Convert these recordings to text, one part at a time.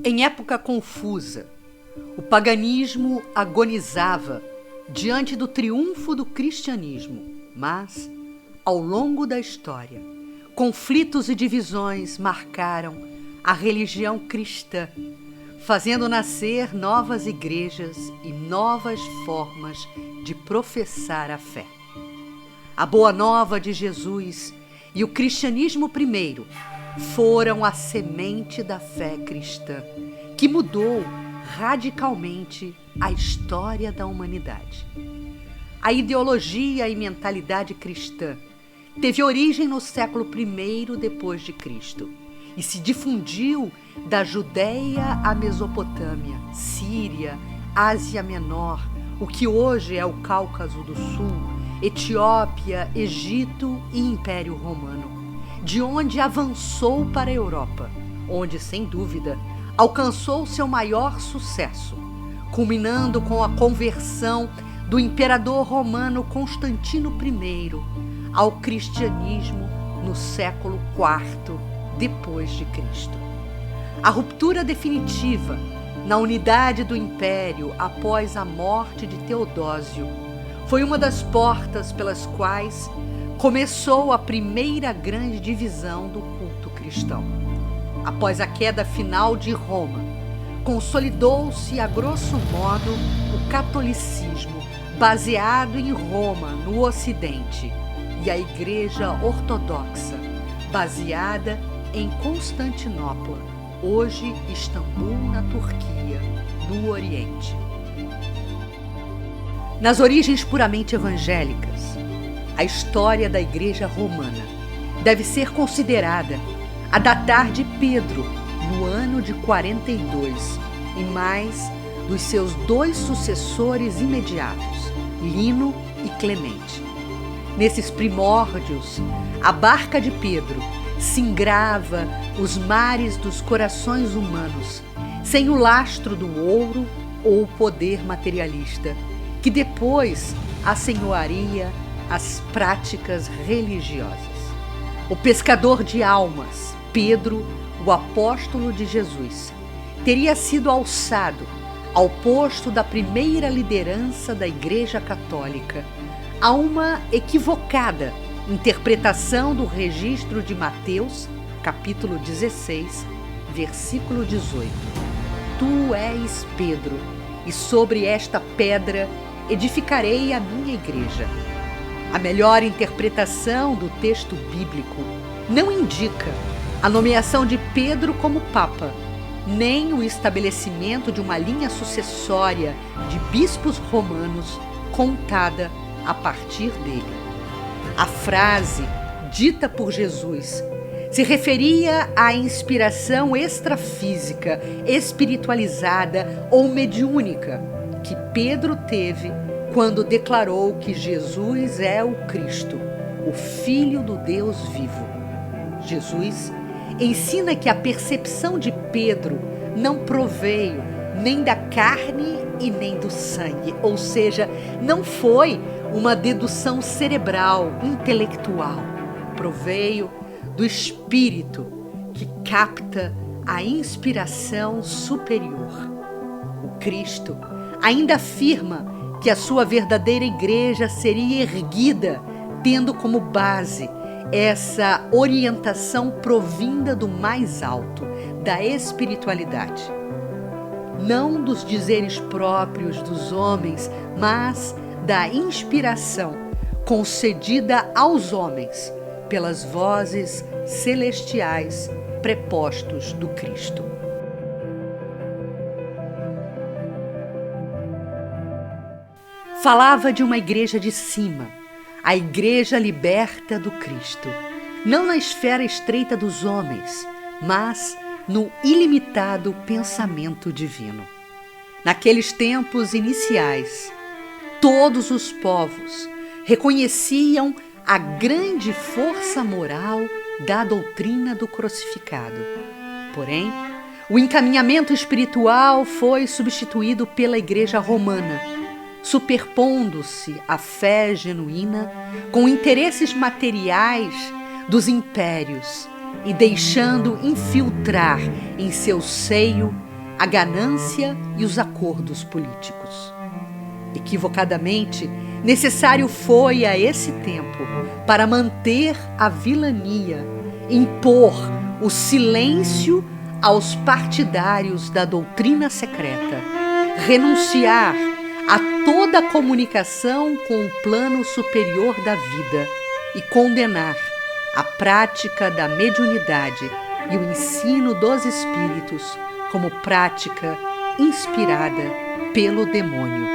Em época confusa, o paganismo agonizava diante do triunfo do cristianismo, mas, ao longo da história, conflitos e divisões marcaram a religião cristã, fazendo nascer novas igrejas e novas formas de professar a fé. A Boa Nova de Jesus e o cristianismo primeiro foram a semente da fé cristã, que mudou radicalmente a história da humanidade. A ideologia e mentalidade cristã teve origem no século I depois de Cristo e se difundiu da Judéia à Mesopotâmia, Síria, Ásia Menor, o que hoje é o Cáucaso do Sul, Etiópia, Egito e Império Romano, de onde avançou para a Europa, onde, sem dúvida, alcançou seu maior sucesso, culminando com a conversão do imperador romano Constantino I ao cristianismo no século IV depois de Cristo. A ruptura definitiva na unidade do império após a morte de Teodósio foi uma das portas pelas quais começou a primeira grande divisão do culto cristão. Após a queda final de Roma, consolidou-se a grosso modo o catolicismo baseado em Roma, no Ocidente, e a Igreja Ortodoxa, baseada em Constantinopla, hoje Istambul, na Turquia, no Oriente. Nas origens puramente evangélicas, a história da Igreja Romana deve ser considerada a datar de Pedro, no ano de 42, e mais dos seus dois sucessores imediatos, Lino e Clemente. Nesses primórdios, a barca de Pedro singrava os mares dos corações humanos, sem o lastro do ouro ou o poder materialista, que depois assenhoaria as práticas religiosas. O pescador de almas, Pedro, o apóstolo de Jesus, teria sido alçado ao posto da primeira liderança da Igreja Católica, a uma equivocada interpretação do registro de Mateus, capítulo 16, versículo 18. Tu és Pedro, e sobre esta pedra edificarei a minha igreja. A melhor interpretação do texto bíblico não indica a nomeação de Pedro como Papa, nem o estabelecimento de uma linha sucessória de bispos romanos contada a partir dele. A frase dita por Jesus se referia à inspiração extrafísica, espiritualizada ou mediúnica que Pedro teve quando declarou que Jesus é o Cristo, o Filho do Deus vivo. Jesus ensina que a percepção de Pedro não proveio nem da carne e nem do sangue, ou seja, não foi uma dedução cerebral, intelectual, proveio do Espírito que capta a inspiração superior. O Cristo ainda afirma que a sua verdadeira igreja seria erguida tendo como base essa orientação provinda do mais alto, da espiritualidade. Não dos dizeres próprios dos homens, mas da inspiração concedida aos homens pelas vozes celestiais prepostos do Cristo. Falava de uma igreja de cima, a igreja liberta do Cristo, não na esfera estreita dos homens, mas no ilimitado pensamento divino. Naqueles tempos iniciais, todos os povos reconheciam a grande força moral da doutrina do crucificado. Porém, o encaminhamento espiritual foi substituído pela Igreja Romana, superpondo-se a fé genuína com interesses materiais dos impérios e deixando infiltrar em seu seio a ganância e os acordos políticos. Equivocadamente, necessário foi a esse tempo, para manter a vilania, impor o silêncio aos partidários da doutrina secreta, renunciar a toda comunicação com o plano superior da vida e condenar a prática da mediunidade e o ensino dos espíritos como prática inspirada pelo demônio.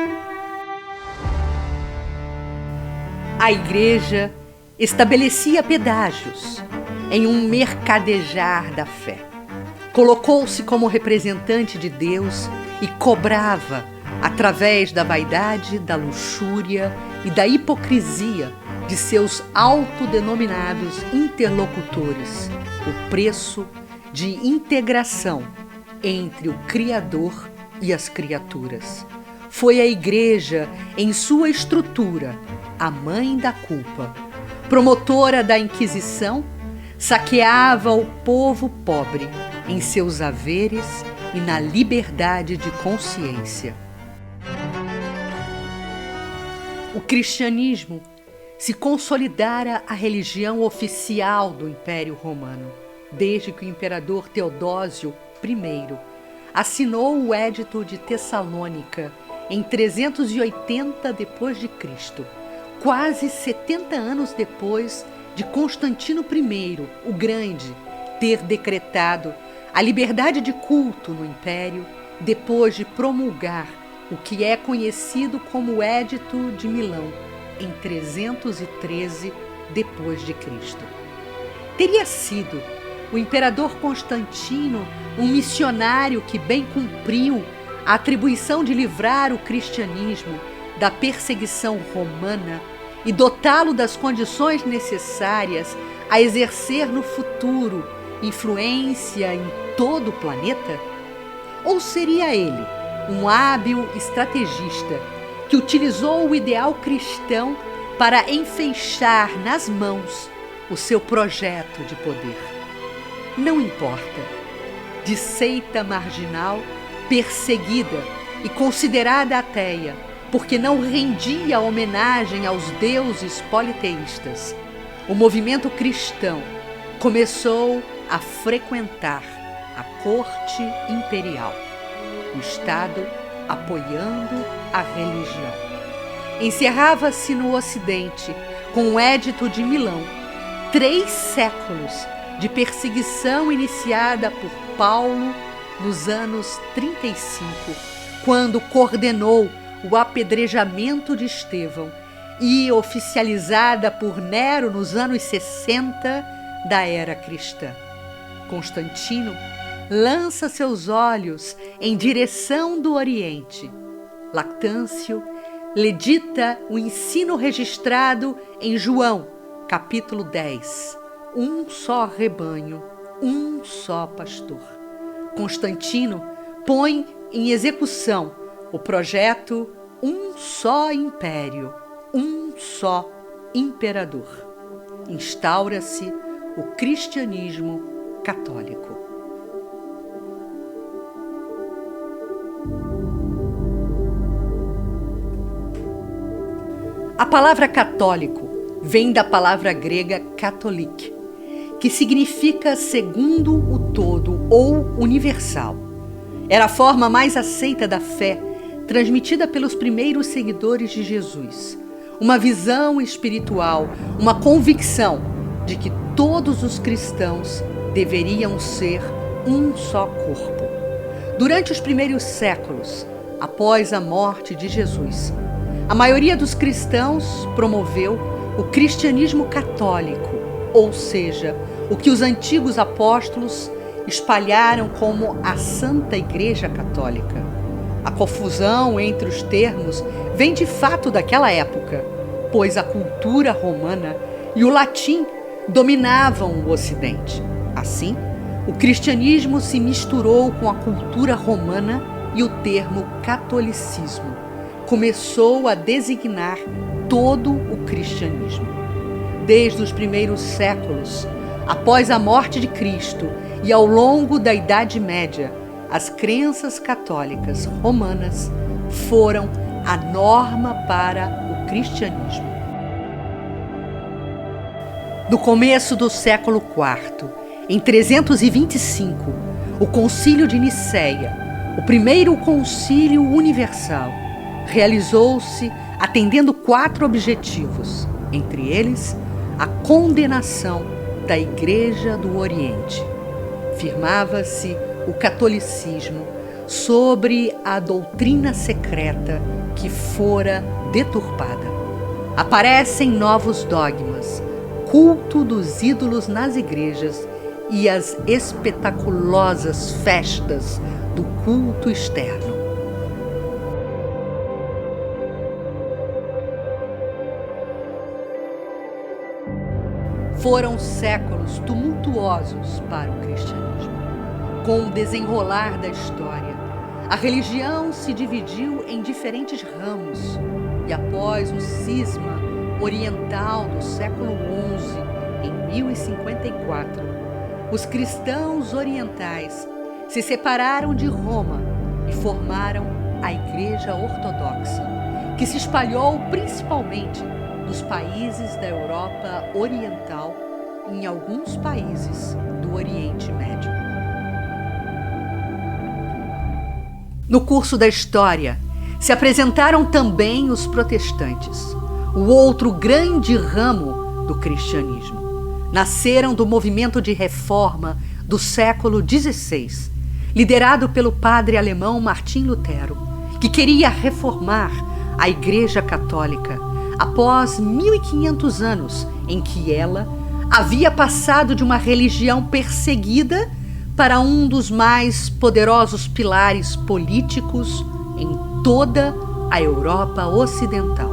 A Igreja estabelecia pedágios em um mercadejar da fé. Colocou-se como representante de Deus e cobrava, através da vaidade, da luxúria e da hipocrisia de seus autodenominados interlocutores, o preço de integração entre o Criador e as criaturas. Foi a Igreja, em sua estrutura, a mãe da culpa. Promotora da Inquisição, saqueava o povo pobre em seus haveres e na liberdade de consciência. O cristianismo se consolidara a religião oficial do Império Romano, desde que o imperador Teodósio I assinou o Édito de Tessalônica em 380 d.C., quase 70 anos depois de Constantino I, o Grande, ter decretado a liberdade de culto no Império depois de promulgar o que é conhecido como Édito de Milão, em 313 d.C. Teria sido o imperador Constantino um missionário que bem cumpriu a atribuição de livrar o cristianismo da perseguição romana e dotá-lo das condições necessárias a exercer no futuro influência em todo o planeta? Ou seria ele um hábil estrategista que utilizou o ideal cristão para enfeixar nas mãos o seu projeto de poder? Não importa. De seita marginal, perseguida e considerada ateia, porque não rendia homenagem aos deuses politeístas, o movimento cristão começou a frequentar a corte imperial, o Estado apoiando a religião. Encerrava-se no Ocidente, com o Édito de Milão, 3 séculos de perseguição iniciada por Paulo nos anos 35, quando coordenou o apedrejamento de Estevão, e oficializada por Nero nos anos 60 da era cristã. Constantino lança seus olhos em direção do Oriente. Lactâncio lhe dita o ensino registrado em João, capítulo 10. Um só rebanho, um só pastor. Constantino põe em execução o projeto Um Só Império, um só imperador. Instaura-se o cristianismo católico. A palavra católico vem da palavra grega katholik, que significa segundo o todo ou universal. Era a forma mais aceita da fé, transmitida pelos primeiros seguidores de Jesus. Uma visão espiritual, uma convicção de que todos os cristãos deveriam ser um só corpo. Durante os primeiros séculos, após a morte de Jesus, a maioria dos cristãos promoveu o cristianismo católico, ou seja, o que os antigos apóstolos espalharam como a Santa Igreja Católica. A confusão entre os termos vem de fato daquela época, pois a cultura romana e o latim dominavam o Ocidente. Assim, o cristianismo se misturou com a cultura romana e o termo catolicismo começou a designar todo o cristianismo. Desde os primeiros séculos, após a morte de Cristo e ao longo da Idade Média, as crenças católicas romanas foram a norma para o cristianismo. No começo do século IV, em 325, o Concílio de Nicéia, o primeiro concílio universal, realizou-se atendendo 4 objetivos, entre eles a condenação da Igreja do Oriente. Firmava-se o catolicismo sobre a doutrina secreta que fora deturpada. Aparecem novos dogmas, culto dos ídolos nas igrejas e as espetaculosas festas do culto externo. Foram séculos tumultuosos para o cristianismo. Com o desenrolar da história, a religião se dividiu em diferentes ramos e após o cisma oriental do século XI, em 1054, os cristãos orientais se separaram de Roma e formaram a Igreja Ortodoxa, que se espalhou principalmente nos países da Europa Oriental e em alguns países do Oriente Médio. No curso da história, se apresentaram também os protestantes, o outro grande ramo do cristianismo. Nasceram do movimento de reforma do século XVI, liderado pelo padre alemão Martim Lutero, que queria reformar a Igreja Católica após 1500 anos em que ela havia passado de uma religião perseguida para um dos mais poderosos pilares políticos em toda a Europa Ocidental.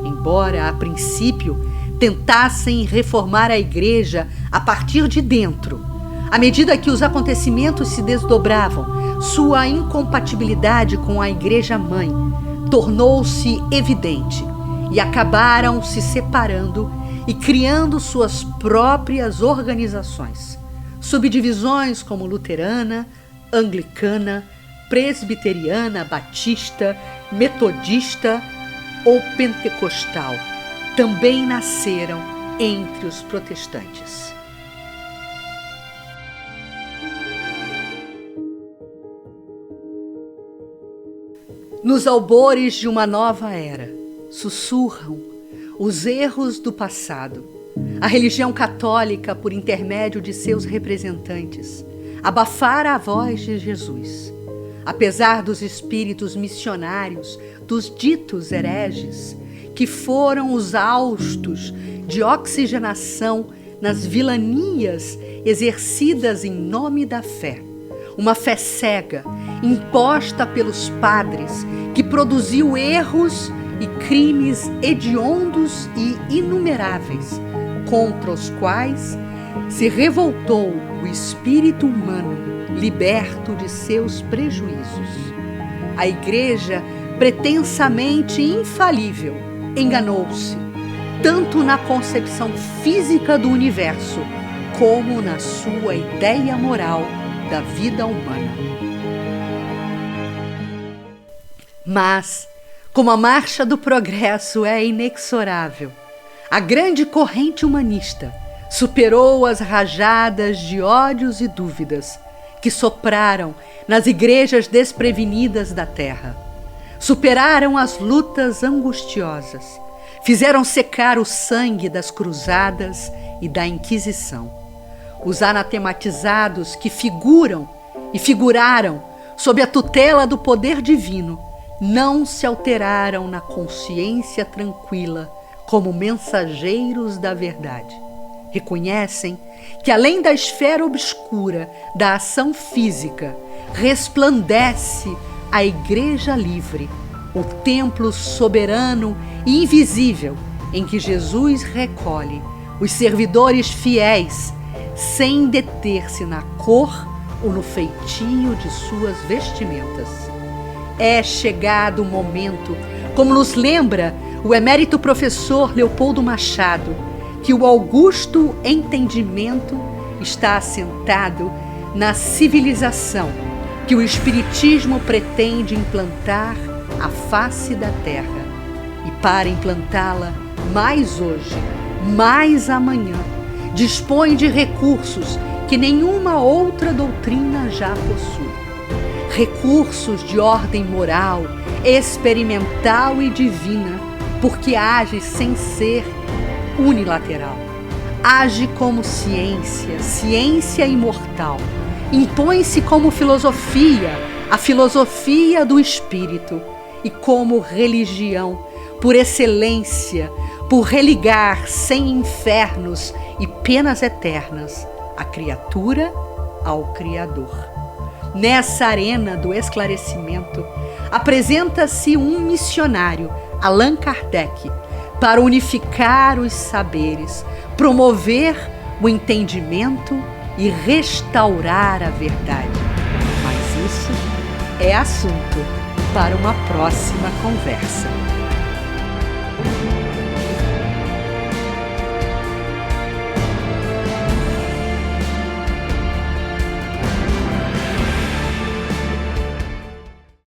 Embora, a princípio, tentassem reformar a Igreja a partir de dentro, à medida que os acontecimentos se desdobravam, sua incompatibilidade com a Igreja-mãe tornou-se evidente e acabaram se separando e criando suas próprias organizações, subdivisões como luterana, anglicana, presbiteriana, batista, metodista ou pentecostal, também nasceram entre os protestantes. Nos albores de uma nova era, sussurram os erros do passado. A religião católica, por intermédio de seus representantes, abafara a voz de Jesus. Apesar dos espíritos missionários, dos ditos hereges, que foram os haustos de oxigenação nas vilanias exercidas em nome da fé, uma fé cega, imposta pelos padres, que produziu erros e crimes hediondos e inumeráveis, contra os quais se revoltou o espírito humano, liberto de seus prejuízos. A Igreja, pretensamente infalível, enganou-se, tanto na concepção física do universo, como na sua ideia moral da vida humana. Mas, como a marcha do progresso é inexorável, a grande corrente humanista superou as rajadas de ódios e dúvidas que sopraram nas igrejas desprevenidas da terra. Superaram as lutas angustiosas, fizeram secar o sangue das cruzadas e da Inquisição. Os anatematizados que figuram e figuraram sob a tutela do poder divino não se alteraram na consciência tranquila como mensageiros da verdade. Reconhecem que, além da esfera obscura da ação física, resplandece a Igreja livre, o templo soberano e invisível em que Jesus recolhe os servidores fiéis, sem deter-se na cor ou no feitio de suas vestimentas. É chegado o momento, como nos lembra o emérito professor Leopoldo Machado, que o augusto entendimento está assentado na civilização que o Espiritismo pretende implantar à face da Terra. E para implantá-la, mais hoje, mais amanhã, dispõe de recursos que nenhuma outra doutrina já possui. Recursos de ordem moral, experimental e divina, porque age sem ser unilateral. Age como ciência, ciência imortal. Impõe-se como filosofia, a filosofia do espírito, e como religião, por excelência, por religar sem infernos e penas eternas a criatura ao Criador. Nessa arena do esclarecimento, apresenta-se um missionário, Allan Kardec, para unificar os saberes, promover o entendimento e restaurar a verdade. Mas isso é assunto para uma próxima conversa.